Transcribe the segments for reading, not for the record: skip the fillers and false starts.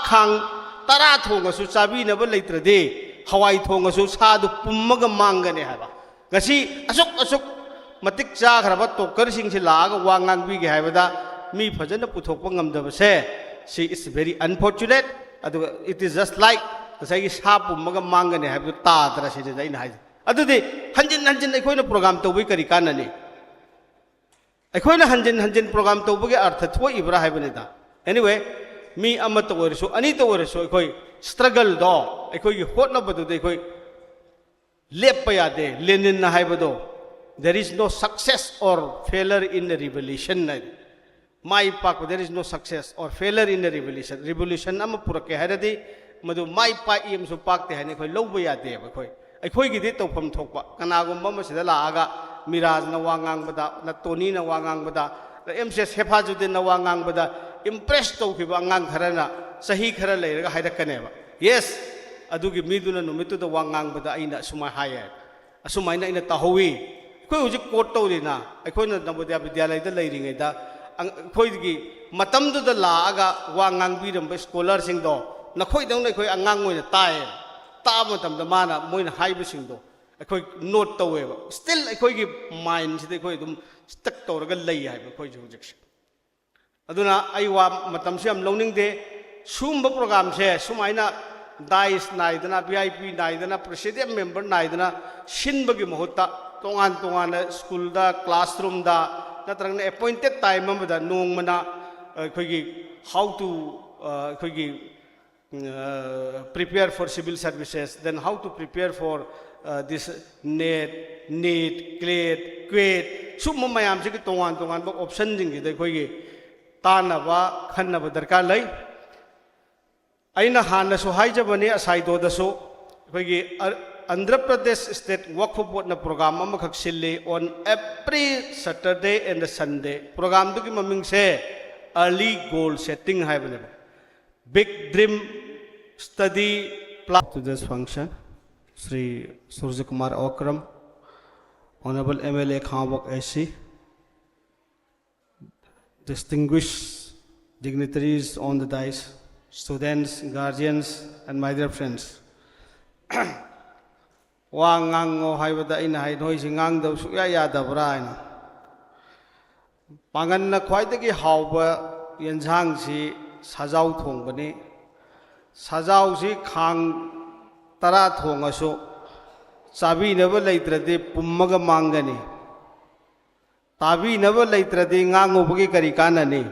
खांग तरा थोंगसु चाबीनब लेत्रदे हवाई थोंगसु सादु पुम्मग मांगने हाबा गसी असुक असुक मतिक चाखरब टोकर सिंगसे लाग वा ngangbige हाबदा मी फजन पुथोकप ngamdabase C is very unfortunate अदुगा इट इज जस्ट लाइक गसाई सा पुम्मग मांगने हाबदु तादरा सिदे दैना हाय अदुदि हंजिन हंजिन अखोइना प्रोग्राम तौबई करी काननी अखोइना हंजिन हंजिन प्रोग्राम तौबगे अर्थ थोइब्रा हायबनेदा एनीवे मी अमत ओरसु अनि तो ओरसु अखोइ स्ट्रगल दो अखोइ होटनबदुदे अखोइ लेप यादे लेनिन हायबदो there is no success or failure in the revolution माई पाक there is no success or failure in the revolution revolution अम पुरके हायरदि मदु माई पाक इमसु पाकते हायने अखोइ लौब यादे अखोइ अखोइगिदि तौफम थोकपा कनागुम्बा मसिदा लागा मिराज न वांगांगबदा न टोनी न वांगांगबदा एमसेस हेफाजुद्दीन न वांगांगबदा इम्प्रेस तौखिबा अंगांग खरना सही खर लेरगा हायरकनेबा यस अदुगी मीदुना नुमितुदा वांगांगबदा अइना सुमाय हाये असुमाइना अइना ताहोवी अखोइ हुजिक कोट तौरिना अखोइना नवोदय विद्यालयदा लेरिङैदा अखोइगी मतमदुदा लागा वांगांगबिरंबा स्कॉलर सिंगदो नखोइदौना अखोइ अंगांग ओइना ताये ताब मतमदा माना मोइना हाइबसिंगदो अखोइ नोट तौवेबा स्टिल अखोइगी माइंड सिदा अखोइ दुम स्टक तौरगा लई हाइबा अखोइ हुजिक अदुना आई वा मतम से हम लौनिंगदे सुंब प्रोग्राम से सुमाइना दाइस नाइदना वीआईपी नाइदना प्रेसिडेंट मेंबर नाइदना सिनबगी महुत्ता तोंगान तोंगान स्कूल दा क्लासरूम दा नत्रंगना अपॉइंटेड टाइम अमदा नोंगमना अखोइगी हाउ टू अखोइगी prepare for civil services, then how to prepare for this NET, NEET, CLET, QUET, summa mayam se ki tongan tongan ba option jing gi khoi gi tanaba khanaba darkar lai aina hanna so haijabani asai do da so khoi gi Andhra Pradesh State Waqf Board na program am khak sille on every Saturday and Sunday program du ki maming se early goal setting hai bane big dream study plan to this function Sri Surya Kumar Okram Honorable MLA Khambok AC distinguished dignitaries on the dais students guardians and my dear friends wa ngang ngo haibada ina hai noi singang da su ya ya da bra ina pangan na khwai da gi hawba yanjang si sajau thong bani sajau si khang tara thong aso chabi naba leitrade pummaga mangani tabi naba leitrade ngango bagi kari kanani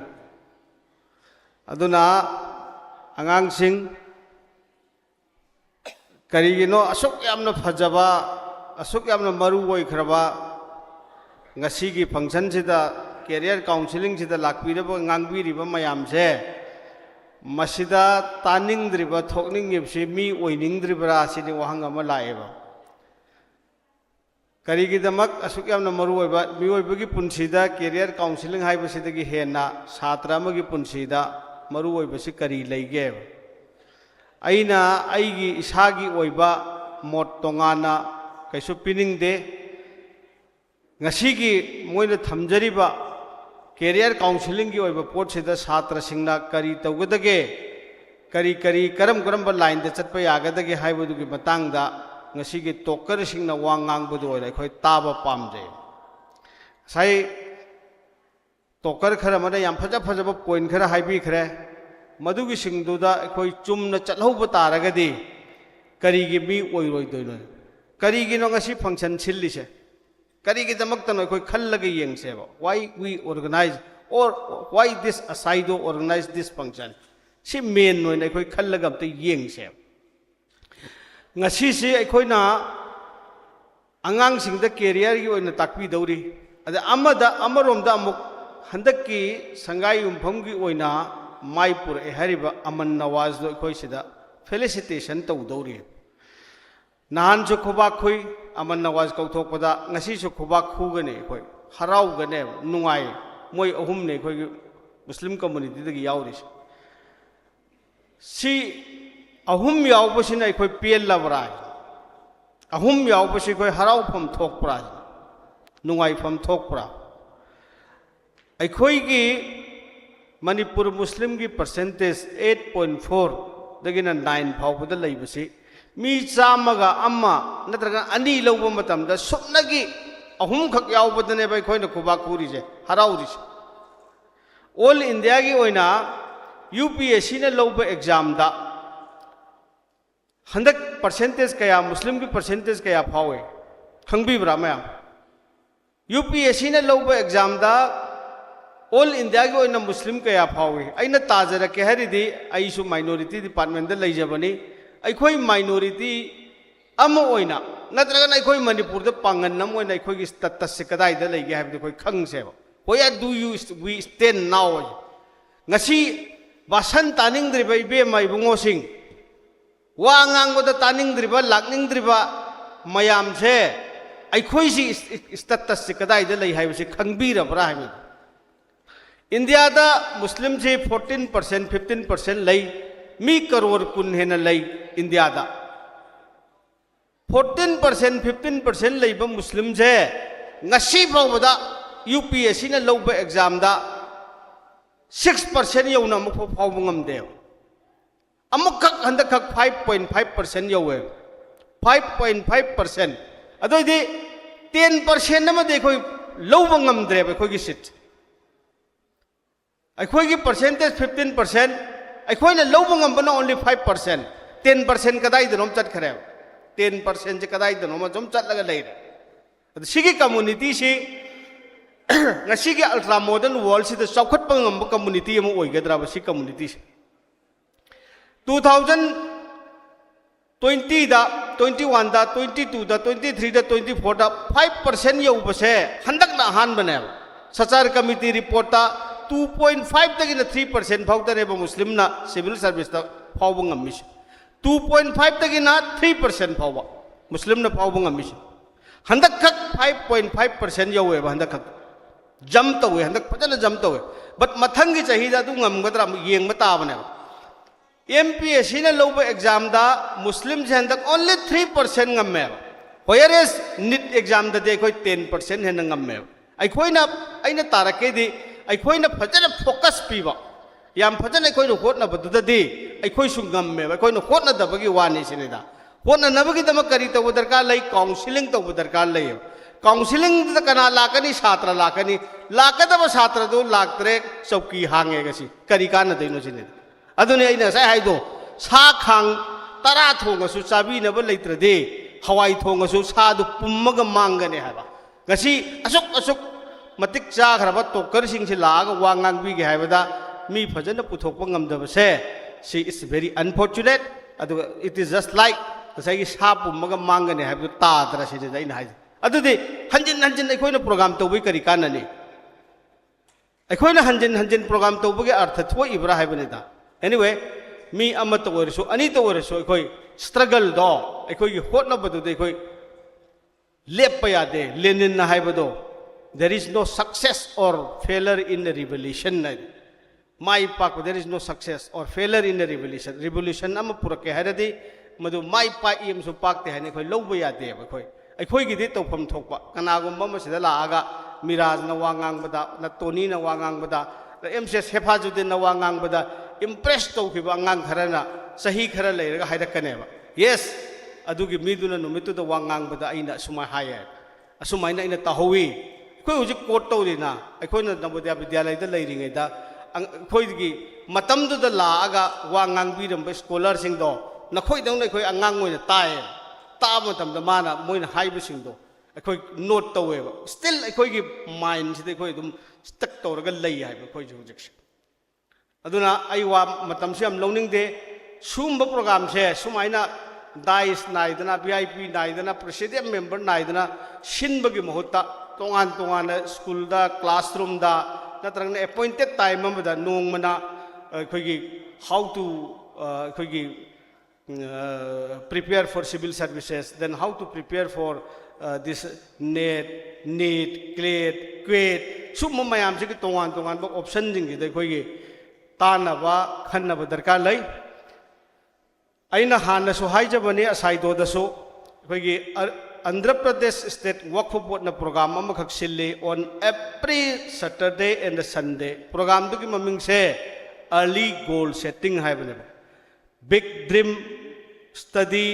aduna angang sing karigino asuk yamna phajaba asuk yamna maru oi khraba ngasi gi function sida career counseling sida lakpiraba ngangbiriba mayam se masida taningdriba thokningibse mi oiningdribra sini wahang ama laeba karigidamak asuk yamna maru oiba mi oibagi punsida career counseling haiba sidagi hena satra amagi punsida maru oiba si kari leige aina aigi isagi oiba mot tongana kaisu piningde ngasigi moina thamjariba career counseling की ओइबा pot सिदा छात्र सिंगना करी तौगदगे करी करी करम करम बा line दे चटपा यागदगे हाइबदु की मतंग दा ngasi की टोकर सिंगना वांगांग बदु ओइ खoi ताबा पामजे साइ टोकर खरा मने याम फजा फजब पॉइंट खरा हाइबी खरे मदुगी सिंगदुदा खoi चुमना चलहौब तारगदी करी की मी ओइ रोइ दोइनो करी की नो ngasi फंक्शन छिल्लिसे why we organize or why this asaido organize this function si main no na khoi khallagam te yeng se ngasi si khoi na angang sing da career gi oina takpi dauri ada amada amarom da amuk handak ki sangai umpham gi oina maipur e hariba aman nawaz do khoi sida felicitation tau dauri nahan jo khoba khoi aman nawaz kauthok pada ngasi su khoba khugane khoi harau gane nungai moi ahum ne khoi muslim community da gi yauri si ahum yaw basina khoi pel labra ahum yaw basi khoi harau pham thok pra nungai pham thok pra ai khoi gi Manipur Muslim की percentage 8.4 दगिना 9 फाउबदा लेबसी मी चामगा अम्मा नत्रगा अनि लौब मतमदा सुपनगी अहुम खक यावबदने bye खोइना Quba कुरीजे हराउरिसे all India की ओइना UPSC ने लौब exam दा हंदक percentage कया मुस्लिम की percentage कया फावे खंगबीब्रा ma'am UPSC ने लौब एग्जाम दा ऑल इंडिया की ओइना मुस्लिम कया फावे अइना ताजरके हरिदी अइसु माइनॉरिटी डिपार्टमेंट दा लैजबनी अखोई माइनॉरिटी अम ओइना नत्रगन अखोई मणिपुर दा पांगन नम ओइना अखोई स्टेटस से कदाई दा लैगे हाबदे अखोई खंगसेबा होया do you we stand now ngasi basan taning driba ibe mai bungo sing wa ngang go da taning driba lakning driba mayam se ai khoi si status se kadai da lai hai se khangbi ra bra hai india da muslim se 14% 15% lai mi crore kun hena lai india da 14% 15% lai ba muslim se ngasi bau da UPSC na low ba exam da 6% यौना मुख फाउबंगम दे अमुक हंदक 5.5% यौवे 5.5% अदोइदि 10% नम दे कोई लौबंगम द्रे कोई की seat अखोई की percentage 15% अखोई ने लौबंगम बना ओनली 5% 10% कदाई दनोम चट खरे 10% जे कदाई दनोम जम चट लगा लेरे सिगी community C ngasi ultra modern world si chawkhat pangam community am oigadra ba si community 2020 da 21 da 22 da 23 da 24 da 5% yau base handak na han bane sachar committee report ta 2.5 tagina 3% phawta ne ba muslim na civil service ta phawbang ammis 2.5 tagina 3% phawba muslim na phawbang ammis handak khak 5.5% yau ba handak khak जम तो हुए हंदक फजन जम तो हुए but मथंग की चाहिए दा तुम गमगदरा येंग बता बने MPSC ने लोग एग्जाम दा मुस्लिम से हंदक ओनली 3% गम्मे होयर इज नीट एग्जाम दा दे कोई 10% है गम्मे आई कोई ना आई ना तारके दी आई कोई ना फजन फोकस पीवा याम फजन आई कोई ना होट ना बदुदा दी आई कोई सुन गम्मे आई कोई ना होट ना दबगी वानी सिने दा होट ना नबगी दम करी तो दरकार लई काउंसलिंग तो दरकार लई काउंसलिंग कना लाकनी छात्र लाकनी लाकदब छात्र दो लाक्तरे चौकी हांगे गसी करी कान दैनो सिने अदुने अइना साइ हाइदो सा खांग तरा थोंगसु चाबीनब लैत्रदे हवाई थोंगसु सादु पुम्मग मांगने हाबा गसी असुक असुक मतिक चाखरबा टोकर सिंगसे लाग वांगांग बिगे हाबदा मी फजन पुथोकप ngamdabase C is very unfortunate अदु इट इज जस्ट लाइक गसाई सा पुम्मग मांगने हाबदु तादरा सिने दैना हाइ अदुदि हंजिन हंजिन अखोइना प्रोग्राम तौबई करी काननी अखोइना हंजिन हंजिन प्रोग्राम तौबगे अर्थ थोइ इब्रा हाइबनेदा एनीवे मी अमत ओरसो अनि तो ओरसो अखोइ स्ट्रगल दो अखोइ होटनबदुदे अखोइ लेप यादे लेनिन ना हाइबदो there is no success or failure in the revolution माई पाक there is no success or failure in the revolution revolution अम पुरके हाइरदि मदु माई पा इमसु पाकते हाइने अखोइ लौब यादे अखोइ अखोइगिदि तौफम थोकपा कनागुम्बा मसिदा लागा मिराज न वांगांगबदा न टोनी न वांगांगबदा एमसे सेफाजुद्दीन न वांगांगबदा इम्प्रेस तौखिबा अंगांग खरना सही खरा लेरगा हाइरकनेबा यस अदुगी मिदुना नुमितुदा वांगांगबदा अइना सुमाय हाये असुमाइना अइना ताहोवी अखोइ हुजि कोट तौरिना अखोइना नवोदय विद्यालयदा लेरिङैदा अखोइगी मतमदुदा लागा वांगांगबिरंबा स्कॉलर सिंगदो नखोइदौना अखोइ अंगांग ओइना ताये ताब मतमदा माना मोइना हाइबसिंगदो अखोइ नोट तौवेबा स्टिल अखोइगी माइंड सिदे अखोइ दुम स्टक तौरगा लई हाइबा अखोइ जुजिक्स अदुना आई वा मतम से हम लौनिंगदे सुंब प्रोग्राम से सुमाइना दाइस नाइदना VIP नाइदना प्रेसिडेंट मेंबर नाइदना सिनबगी महुत्ता तोंगान तोंगान स्कूल दा क्लासरूम दा नत्रंगना अपॉइंटेड टाइम अमदा नोंगमना अखोइगी हाउ टू अखोइगी prepare for civil services, then how to prepare for this NET, NEET, CLET, QUET. Summa mayam se ki tongan tongan ba option jing de khoi gi tana ba khanna ba darkar lai. Aina hanna so hai jabani asai do da so khoi gi Andhra Pradesh State Waqf Board na program amakak sili on every Saturday and Sunday. Program tu ki maming se early goal setting hai bane. Big dream study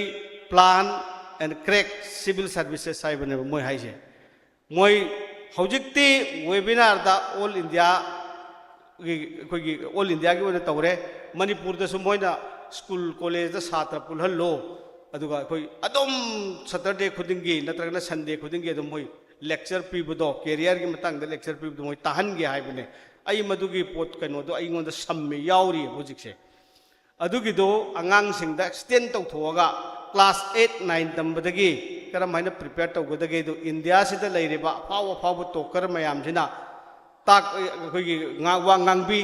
plan and crack civil services hai bane moi hai se. Moi hojikti webinar da all India all India ki wona tawre Manipur da sumoina school college da satra pulhallo aduga koi adom Saturday khudingi natragna Sunday khudingi adom moi lecture pibudo career gi matang da lecture pibudo moi tahan gi haibane ai madugi pot kano do ai ngonda samme yauri hojikse adugi do angang sing da extend tau thoga class 8 9 tambadagi karam haina prepare tawgodagi do India sida leiriba pawa tokar mayam jina tak koi ngwa ngangbi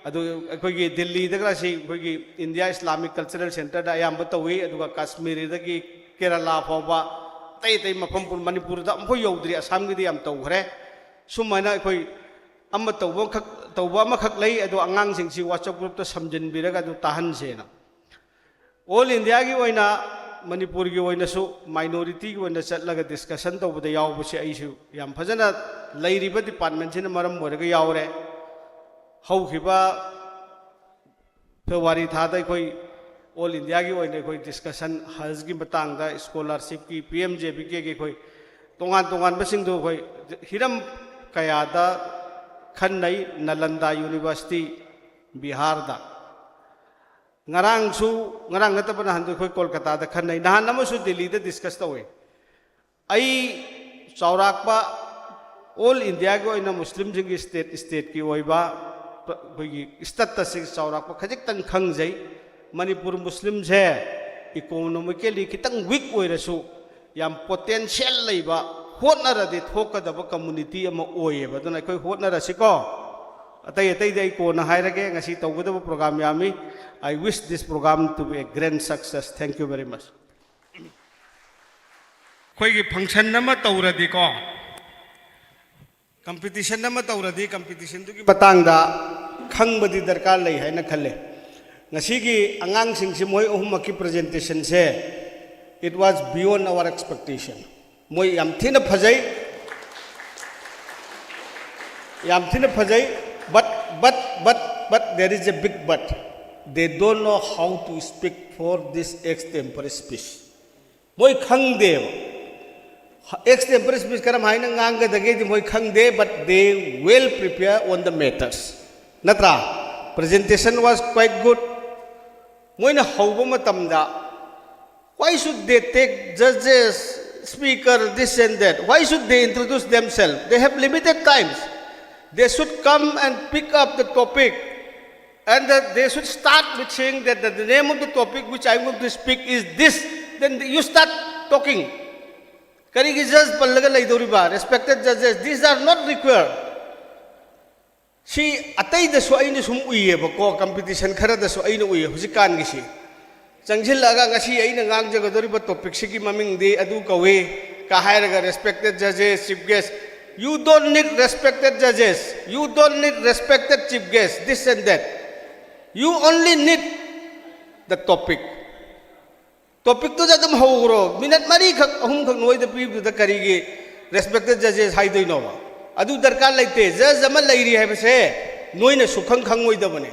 adu koi Delhi da si koi India Islamic Cultural Center da ayam batawi adu Kashmir da ki Kerala phawa tai mafam pur Manipur da ampo yodri Assam gi am tawre sumaina koi amma tawba ma khak lei adu angang sing si WhatsApp group ta samjin biraga adu tahan se na all India gi oina Manipur gi oina su minority gi oina chatlaga discussion tawbada yaw bu se aisu yam phajana leiriba department sina maram moraga yawre haukiba February thada koi all India gi oina koi discussion haj gi matang da scholarship ki PMJB ki koi tongan basing do koi hiram kaya da khanai Nalanda University Bihar da ngarang ngata pa nahan koi Kolkata da khanai nahan naman su Delhi da discuss tawe ai chaurak pa all India gi oina Muslim jingi state ki oiba koi state ta sing chaurak pa khajik tang khangjai Manipur Muslim je economically kitang weak oirasu yam potential leiba hotnara de thokadaba community ama oiba duna koi hotnara siko atai dai ko na hairage ngasi tawgadaba program yami I wish this program to be a grand success. Thank you very much. Koi gi function nama tawradi ko competition nama tawradi competition tu ki batang da khangbadi darkar lei hai na khalle ngasi gi angang sing si moi ohum ki presentation se it was beyond our expectation moi yam thina phajai but there is a big but they don't know how to speak for this extempore speech moi khang de extempore speech karam haina ngang ga dage di moi khang de but they well prepare on the matters natra presentation was quite good moi na hauba matam da why should they take judges speaker this and that why should they introduce themselves they have limited times they should come and pick up the topic and they should start with saying that the name of the topic which I want to speak is this. Then you start talking. Karigi judge pallaga laidoriba, respected judges, these are not required. Si atay da so aina sum uye ba ko competition khara da so aina uye husikan gi si. Changjil laga ngasi aina ngang jaga doriba topic sigi maming de adu kawe ka hairaga respected judges, chief guest. You don't need respected judges. You don't need respected chief guests. This and that. You only need the topic. Topic to jadam hawro. Minat mari khak ahum khak noi da pib da karigi respected judges hai doi no. Adu darkar laite judge zaman lairi hai base noi na sukhang khangoi da bane.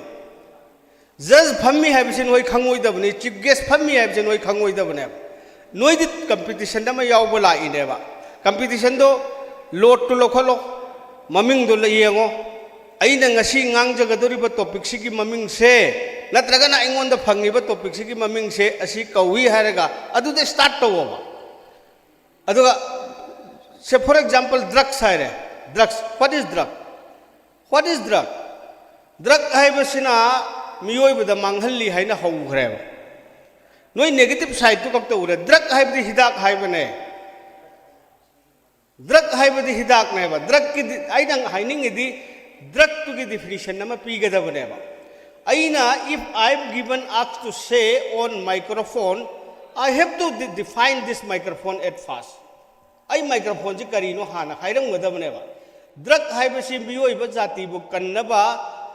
Judge phammi hai base noi khangoi da bane. Chief guest phammi hai base noi khangoi da bane. Noi di competition da ma yaw bola ine ba. Competition do lot to lokholo maming do la yengo aina ngasi ngang jagadoriba topic sigi maming se natraga na ingon da phangiba topic sigi maming se asi kawi haraga adu de start tawo aduga say for example drugs haire drugs what is drug haiba sina miyoi bada manghalli haina hawgre noi negative side to kapta ure drug haiba di hidak haiba ne drug haiba di hidak ne ba drug ki aina haining di drug to the definition nama pigada baneba aina if I am given asked to say on microphone I have to define this microphone at first ai microphone ji karino hana hairang wada baneba drug haiba si miyoi ba jati bu kannaba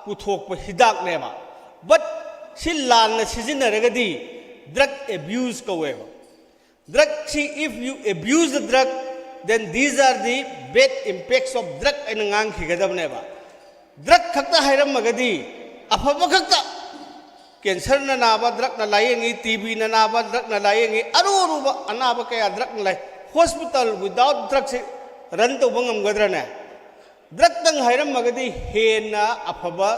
puthok pa hidak neba but si lan na sijinaragadi drug abuse kaweba drug si if you abuse the drug then these are the bad impacts of drug ay nang khigadabne ba drug khakta hairam magadi afaba khakta cancer na naba drug na layengi TB na naba drug na layengi aru ba anaba kaya drug na lay hospital without drug si run to bangam gadra na drug tang hairam magadi hena afaba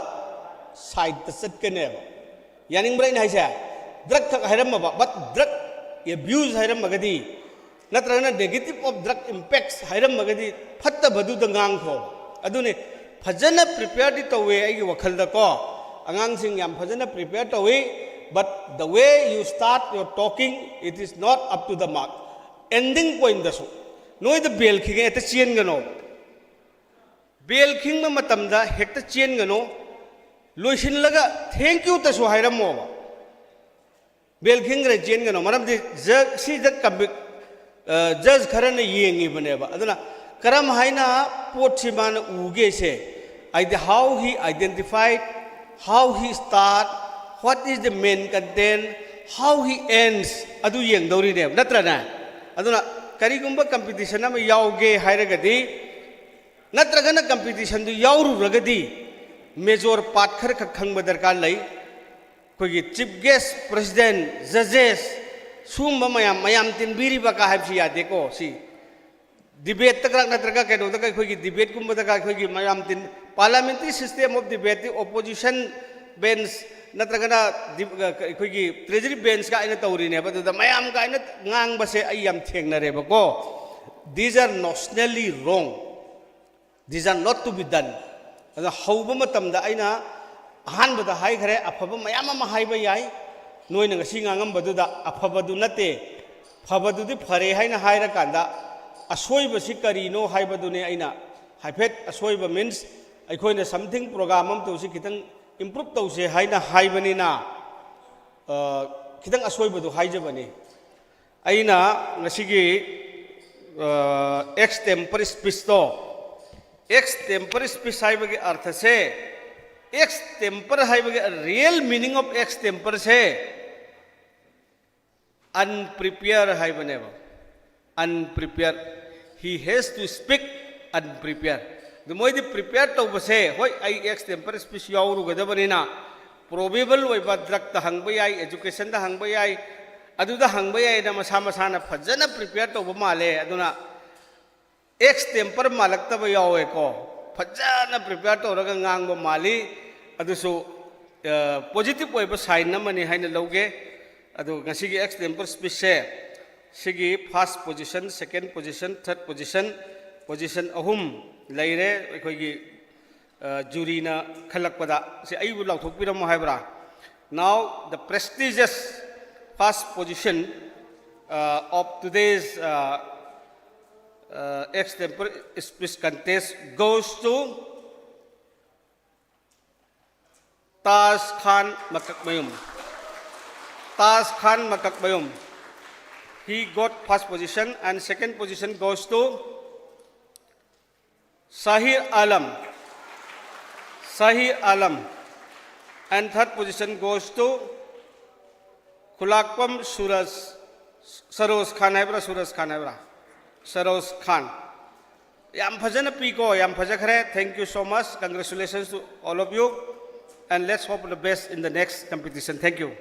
side ta sat kene ba yaning brain haisa drug khak hairam ba but drug abuse hairam magadi natrana negative of drug impacts hairam magadi phatta badu dangang kho adune phajana prepare di to we ai wakhal da ko angang sing yam phajana prepare to we but the way you start your talking it is not up to the mark ending point da so noi the bel khige eta chien gano bel khing ma matam da hekta chien gano loisin laga thank you ta so hairam mo ba bel khing re chien gano maram di si the judge kharana yengi bane ba aduna karam haina potchi man uge se how he identified how he start what is the main content how he ends adu yeng dori ne natra na aduna kari gumba competition am yauge hairagadi natra gana competition du yauru ragadi major part khar khang badar ka lai kogi chief guest president judges sumba mayam tin biri baka habsi yade ko si debate takrak natraga keno taka kogi debate kumba taka kogi mayam tin parliamentary system of debate opposition bench natraga na kogi treasury bench ka ina tawri ne ba da mayam ka ina ngang ba se ay yam thengna re ba ko these are nationally wrong these are not to be done ada hauba matam da aina ahan ba da hai khare afaba mayam ma hai ba yai noina ngasi ngangam badu da afabadu nate fabadu di phare haina haira kanda asoi ba si kari no hai badu ne aina haifet asoi ba means aikoina something program am to si kitang improve to se haina hai bani na kitang asoi badu hai je bani aina ngasi gi extempore speech to extempore speech hai ba gi artha se extempore hai ba gi real meaning of extempore se unprepared hai bane ba unprepared he has to speak unprepared the moi the prepared to base hoi ai extempore speech yauru gadabani na probable oi ba drug ta hangba yai education da hangba yai adu da hangba yai na masa masa na phajana prepared to ba male aduna extempore malak ta ba yawe ko phajana prepared to raga ngang ba mali adu so positive oi ba sign na mani haina loge adu ngasi gi extempore speech se sigi first position second position third position ahum laire ekhoi gi jury na khalakpada se ai bu lauk thokpiram haibra now the prestigious first position of today's extempore speech contest goes to Taj Khan Makakmayum. Taj Khan Makakmayum. He got first position and second position goes to Sahir Alam. Sahir Alam. And third position goes to Kulakwam Saroz Khan Hebra, Suraz Khan Hebra. Saroz Khan. Yam Fajana Piko, Yam Fajakare, thank you so much. Congratulations to all of you. And let's hope for the best in the next competition. Thank you.